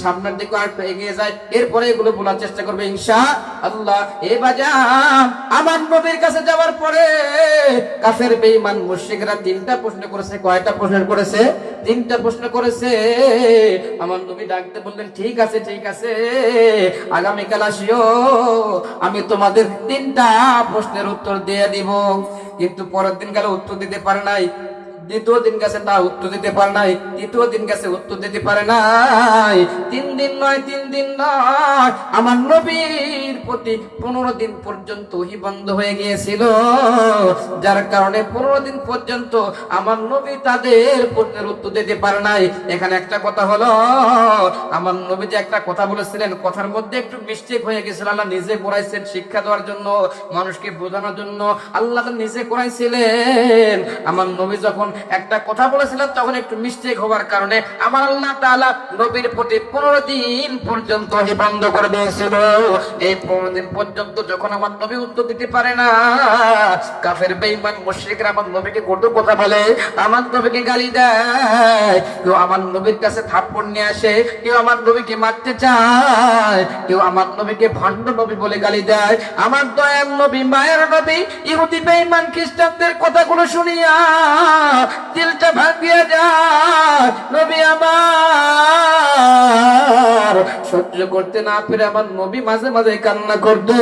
সামনের দিকে আরেকটু এগিয়ে যায়, এরপরে এগুলো বলার চেষ্টা করবে ইনশাআল্লাহ। এ বাজান, আমার নবীর কাছে যাওয়ার পরে কাফের বেঈমান মুশরিকরা তিনটা প্রশ্ন করেছে। কয়টা প্রশ্ন করেছে? তিনটা প্রশ্ন করেছে। আমার নবী ডাকতে বললেন, ঠিক আছে ঠিক আছে, আগামীকাল আসিও, আমি তোমাদের তিনটা প্রশ্নের উত্তর দিয়ে দিব। কিন্তু পরের দিন গেলে উত্তর দিতে পারে নাই, দ্বিতীয় দিন গেছে তা উত্তর দিতে পারে নাই, তৃতীয় দিন গেছে উত্তর দিতে পারে নাই। 3 দিন নয়, আমার নবীর প্রতি 15 দিন পর্যন্ত ওহী বন্ধ হয়ে গিয়েছিল, যার কারণে 15 দিন পর্যন্ত আমার নবী তাদের প্রশ্নের উত্তর দিতে পারে নাই। এখানে একটা কথা হলো, আমার নবী যে একটা কথা বলেছিলেন, কথার মধ্যে একটু মিস্টেক হয়ে গেছিল। আল্লাহ নিজে করাইছেন শিক্ষা দেওয়ার জন্য, মানুষকে বোঝানোর জন্য আল্লাহ তো নিজে করাইছিলেন। আমার নবী যখন একটা কথা বলেছিলেন তখন একটু মিস্টেক হওয়ার কারণে আমার আল্লাহ তাআলা নবীর প্রতি 15 দিন পর্যন্ত ওহী বন্ধ করে দিয়েছিল। এই 15 দিন পর্যন্ত যখন আমার নবী উত্তর দিতে পারে না, কাফের বেঈমান মুশরিকরা আমার নবীকে কটু কথা বলে, আমার নবীকে গালি দেয়, কেউ আমার নবীর কাছে থাপ্পড় নিয়ে আসে, কেউ আমার নবীকে মারতে চায়, কেউ আমার নবীকে ভণ্ড নবী বলে গালি দেয়। আমার দয়ার নবী, মায়ের নবী ইহুদি বেঈমান খ্রিস্টানদের কথাগুলো শুনিয়া দিলটা ভাঙিয়া যায়। নবী আমার সহ্য করতে না পেরে আমার নবী মাঝে মাঝে কান্না করতো।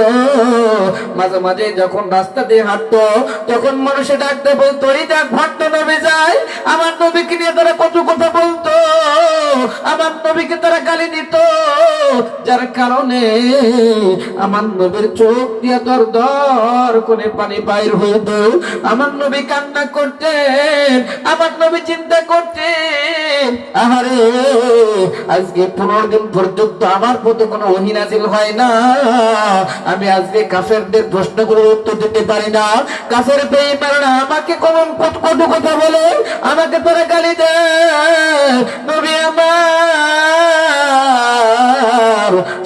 মাঝে মাঝে যখন রাস্তা দিয়ে হাঁটতো তখন মানুষে ডাকতে বলতো, এই দেখ ভণ্ড নবী যায়। আমার নবীকে নিয়ে তারা কত কথা বলতো, আমার নবীকে তারা গালি দিত, যার কারণে আমার নবীর চোখ দিয়ে দর দর করে পানি বাইর হইত। আমার নবী কান্না করতেন, আমার নবী চিন্তা করতেন, আহারে আজকে 15 দিন পর্যন্ত আমার প্রতি কোনো ওহী নাযিল হয় না, আমি আজকে কাফেরদের প্রশ্নগুলোর উত্তর দিতে পারি না। কাফের বেঈমানরা আমাকে কত কথা বলে, আমাকে তারা গালি দেয়। নবী আমার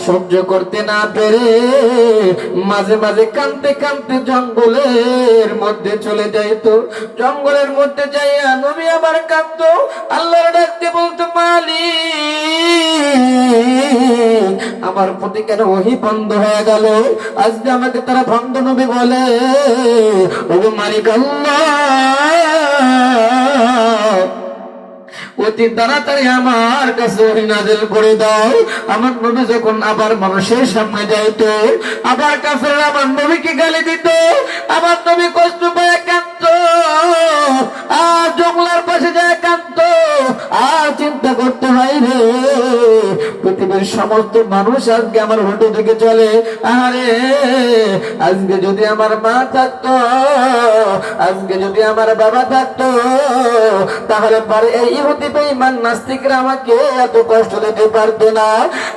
সহ্য করতে না পেরে মাঝে মাঝে কাঁদতে কাঁদতে জঙ্গলের মধ্যে চলে যাইতো। জঙ্গলের মধ্যে যাইয়া নবী আমার কাঁদতো, আল্লাহর ডাকতে বলতো, মালিক আমার প্রতি কেন ওহী বন্ধ হয়ে গেল? আজকে আমাকে তারা ভণ্ড নবী বলে। ও মালিক আল্লাহ, অতি তাড়াতাড়ি আমার কাছে ওহী নাযিল করে দাও। আমার নবী যখন আবার মানুষের সামনে যাইতো, আবার কাফেররা আমার নবীকে গালি দিত, আমার নবী কষ্ট পেয়ে কাঁদতো, আর জঙ্গলার পাশে যায় কাঁদতো, আর চিন্তা করতে হয় রে, পৃথিবীর সমস্ত মানুষ আজকে আমার হোটো থেকে চলে, আরে আজকে যদি আমার মা থাকতো, আজকে যদি আমার বাবা থাকতো, তাহলে পরে এই ইহুদি বেঈমান নাস্তিকরা আমাকে এত কষ্ট দিতে পারতো না।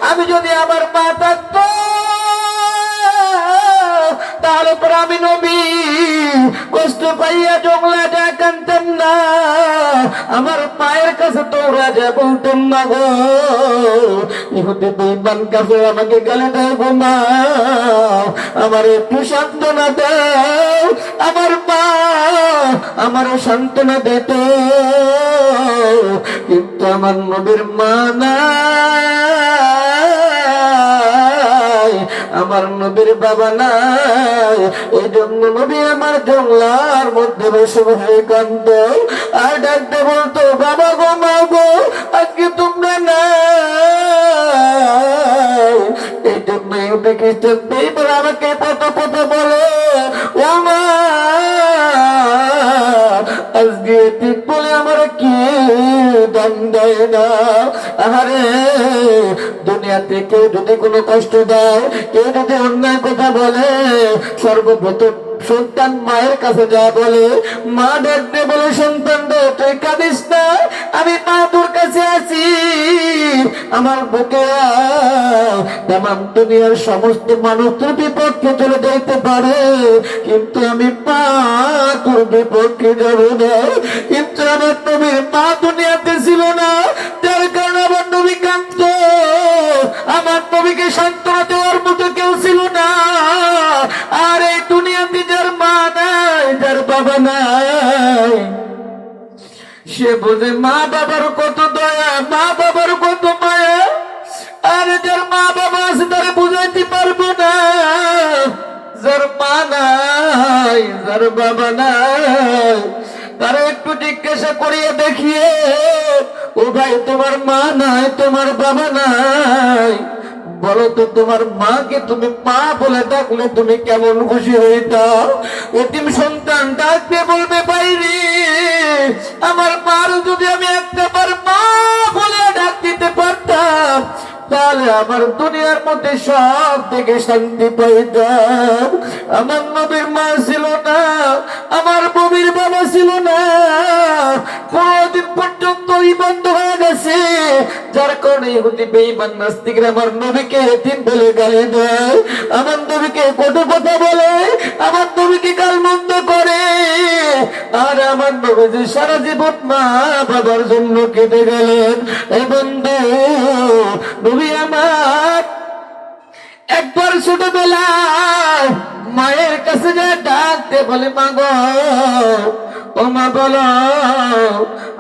আমি যদি আমার মা থাকতো, তাহলে পরে আমি নবী কষ্ট পাইয়া জঙ্গলাটা কাঁদতাম না, আমার মায়ের কাছে তোরা যা বলতাম না গো। ইহুদি বেঈমান কাফের আমাকে গালি দেয়, গো মা আমার একটু সান্ত্বনা দাও, আমার মা আমার সান্ত্বনা দিত, কিন্তু আমার নবীর মা নাই, আমার নবীর বাবা নাই। এই জন্য নবী আমার জঙ্গলার মধ্যে বসে বসে কাঁদত আর ডাকতে বলতো, বাবা গো, মা গো, আজকে তোমরা নাই। এই জন্য খ্রিস্টান বেঈমান আমাকে কত কথা বলে, ও মা আজকে ঠিক বলে আমার কি দাম দেয় না। আরে দুনিয়াতে কেউ যদি কোনো কষ্ট দেয়, কেউ যদি অন্যায় কথা বলে, সর্বপ্রথম সন্তান মায়ের কাছে যা বলে, মা ডাকতে বলে, সন্তান তুই কাঁদিস না, আমি মা তোর কাছে আছি, আমার বুকে তামাম দুনিয়ার সমস্ত মানুষ তোর বিপক্ষে চলে যাইতে পারে, কিন্তু আমি মা তোর বিপক্ষে যাব না। কিন্তু আমার নবীর মা দুনিয়াতে ছিল না, যার কারণে আমার নবী কাঁদত, আমার নবীকে সান্ত্বনা দেওয়ার মতো কেউ ছিল না। আর এই দুনিয়াতে যার মা নাই, যার বাবা নাই, সে বোঝে মা বাবার কত দয়া, মা বাবার কত মায়া। আর যার মা বাবা আছে তারা বুঝাইতে পারবো না, যার মা নাই, যার বাবা নাই, তারা একটু জিজ্ঞাসা করিয়ে দেখিয়ে, ও ভাই তোমার মা নাই, তোমার বাবা নাই, বলো তো তোমার মাকে তুমি মা বলে ডাকলে তুমি কেমন খুশি হইতা? এতিম সন্তান ডাকতে বলবে বাইরে, আমার মার যদি আমি একটাবার মা বলে ডাক দিতে পারতাম, তাহলে আমার দুনিয়ার মধ্যে সব থেকে শান্তি পাইতাম। আমার নবীর মা ছিল না, আমার নবীর বাবা ছিল না, কোনদিন পর্যন্ত ঈমান হয়ে গেছে, যার কারণে ইহুদি বেঈমান নাস্তিকরা আমার নবীকে এতিম বলে গালি দেয়, আমার নবীকে কটু কথা বলে, আমার নবীকে গালমন্দ করে। আর আমার নবী যে সারা জীবন মা বাবার জন্য কেটে গেলেন। এই বন্ধু, নবী আমার একবার ছোটবেলায় মায়ের কাছে যায় ডাকতে বলে, মা গো, ও মা বলো,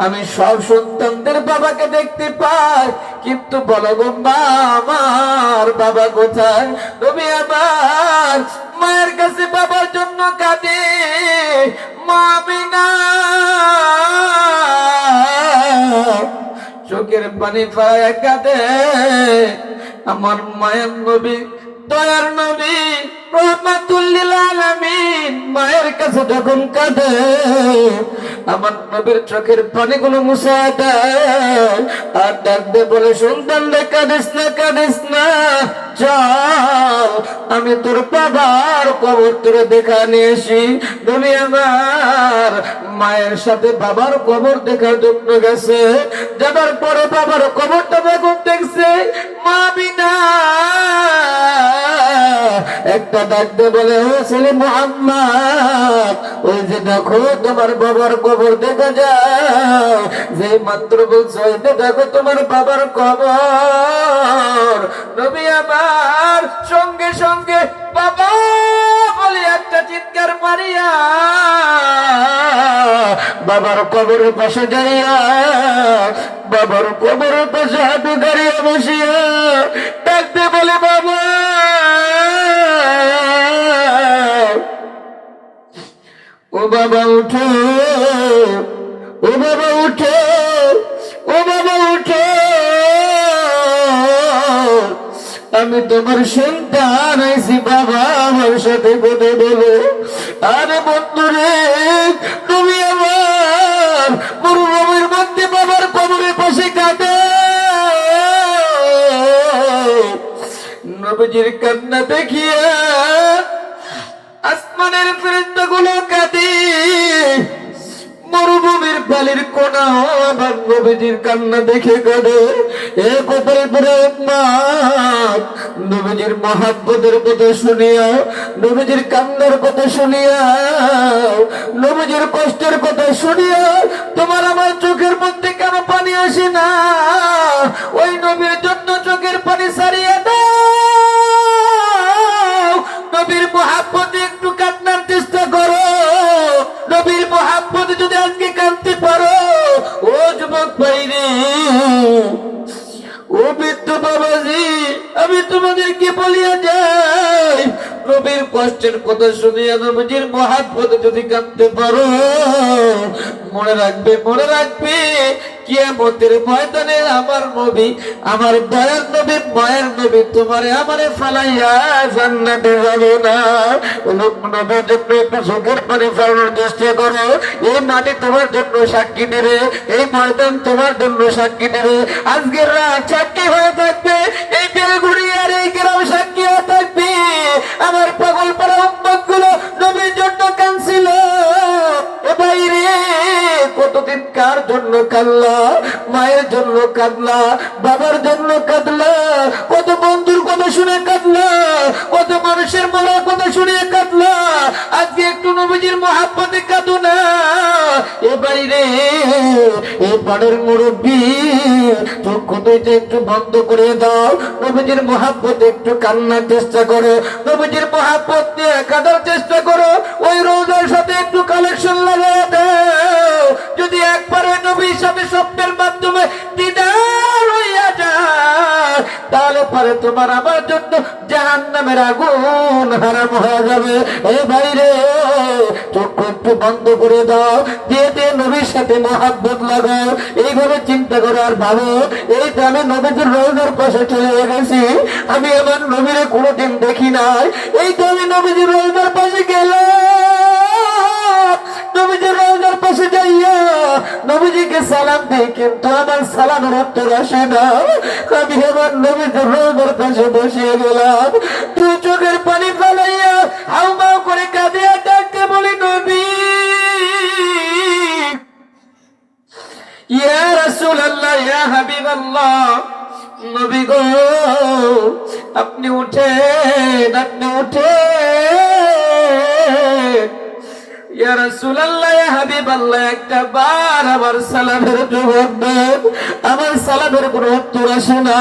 আমি সব সন্তানদের বাবাকে দেখতে পাই, কিন্তু বলো গো মা, আমার বাবা কোথায়? নবী আমার মায়ের কাছে বাবার জন্য কাঁদে, মা আমিনা চোখের পানি পায় কাঁদে। আমার মায়ের নবী, দয়ার নবী, রহমাতুল লিল আলামিন মায়ের কাছে যখন কাঁদে, আমার নবীর চোখের পানিগুলো মুছে দেয় আর ডাকতে বলে, সন্তান রে কাঁদিস না, কাঁদিস না, চল আমি তোর বাবার কবর তোরে দেখা নিয়ে আসি। নবী আমার মায়ের সাথে বাবার কবর দেখার জন্য গেছে, যাবার পরে বাবার কবরটা যখন দেখছে, মা বিনা একটা ডাকতে বলে, ও ছেলে মুহাম্মদ, ওই যে দেখো তোমার বাবার কবর দেখা যায়, যে মাত্র বলছো ওইটা দেখো তোমার বাবার কবর। নবী আমার সঙ্গে সঙ্গে বাবা বলে একটা চিৎকার মারিয়া বাবার কবরের পাশে যাইয়া, বাবার কবরের পাশে হাঁটু দাঁড়িয়ে বসিয়া ডাকতে বলে, বাবা, ও বাবা উঠো, ও বাবা উঠো, ও বাবা উঠো, আমি তোমার সন্তান আইছি, বাবা আমার সাথে কথা বলো। আরে বন্ধুরে, তুমি আমার মরুভূমির মধ্যে বাবার কবরের পাশে কাঁদে, নবীজির কান্না দেখিয়া আসমানের ফেরেশতাগুলো কাঁদে, মরুভূমির বালির কোনা আবার নবীজির কান্না দেখে কাঁদে। এ কপাল পরে নবীজির মহাব্বতের কথা শুনিয়া, নবীজির কান্নার কথা শুনিয়া, নবীজির কষ্টের কথা শুনিয়া তোমার আমার চোখের মধ্যে কেন পানি আসে না? ওই নবীর জন্য চোখের পানি ছাড়িয়ে দাও, নবীর মহাব্বতে একটু কান্নার চেষ্টা করো। নবীর মহাব্বতে যদি আজকে কাঁদতে পারো, ও যুবক ভাইরে, ও বৃদ্ধ বাবাজি, আমি তোমাদেরকে বলিয়া যাই, নবীর কষ্টের কথা শুনিয়া নবীজির মহাব্বতে যদি কাঁদতে পারো, মনে রাখবে, মনে রাখবে, কিয়ামতের ময়দানে আমার নবী, আমার দয়ার নবী, মায়ের নবী তোমারে আমারে ফালাইয়া জান্নাতে যাবে না। নবীর জন্য একটু চোখের পানি ফেলানোর চেষ্টা করো। এই মাটি তোমার জন্য সাক্ষী দেবে, এই ময়দান তোমার জন্য সাক্ষী দেবে। আজকের রাত সাক্ষী হয়ে থাকবে, এই বেলগুড়ি আর এই গ্রাম সাক্ষী হয়ে থাকবে। আমার পাগল পাড়া উম্মত গুলো নবীর জন্য কাঁদছিল। এ বাইরে কতদিন কার জন্য কাঁদলা? মায়ের জন্য কাঁদলা, বাবার জন্য কাঁদলা, কত বন্ধুর কথা শুনে কাঁদলা, কত মানুষের মরার কথা শুনে কাঁদলা। আজকে একটু নবীজির মহাব্বতে কাঁদো না। এ বাইরে এ পাড়ের মুরব্বী, চক্ষু দুইটা একটু বন্ধ করে দাও, নবীজির মহাব্বতে একটু কান্নার চেষ্টা করো, নবীজির মহাব্বত নিয়ে কাঁদার চেষ্টা করো। ওই রোজার সাথে একটু কালেকশন লাগিয়ে দাও। যদি একবারে নবীর সাথে স্বপ্নের মাধ্যমে দিদার হইয়া যায়, তাহলে পরে তোমার আমার জন্য জাহান্নামের আগুন হারাম হয়ে যাবে। এ ভাইরে, চক্ষু একটু বন্ধ করে দাও, দিয়ে নবীর সাথে মহাব্বত লাগাও। এইভাবে চিন্তা করো আর ভাবো, এই তো আমি নবীর রওজার পাশে চলে গেছি, আমি আমার নবীরে কোনোদিন দেখি নাই। এই তো আমি নবীর রওজার পাশে গেলাম, নবীজি রওজার পাশে যাইয়া নবীজিকে সালাম দিই, কিন্তু আমার সালামের উত্তর আসে না। আমি আমার নবীজির রওজার পাশে বসে গেলাম, তুই চোখের পানি ফেলাইয়া হাউমাউ করে কাঁদিয়া ডাকতে বলি, নবী, ইয়া রাসূলুল্লাহ, ইয়া হাবিবাল্লাহ, নবী গো, আপনি উঠেন, আপনি উঠেন। ইয়া রাসূলুল্লাহ, ইয়া হাবিবাল্লাহ, একটা বার আমার সালামের জবাব দেন। আমার সালামের কোনো উত্তর আসে না।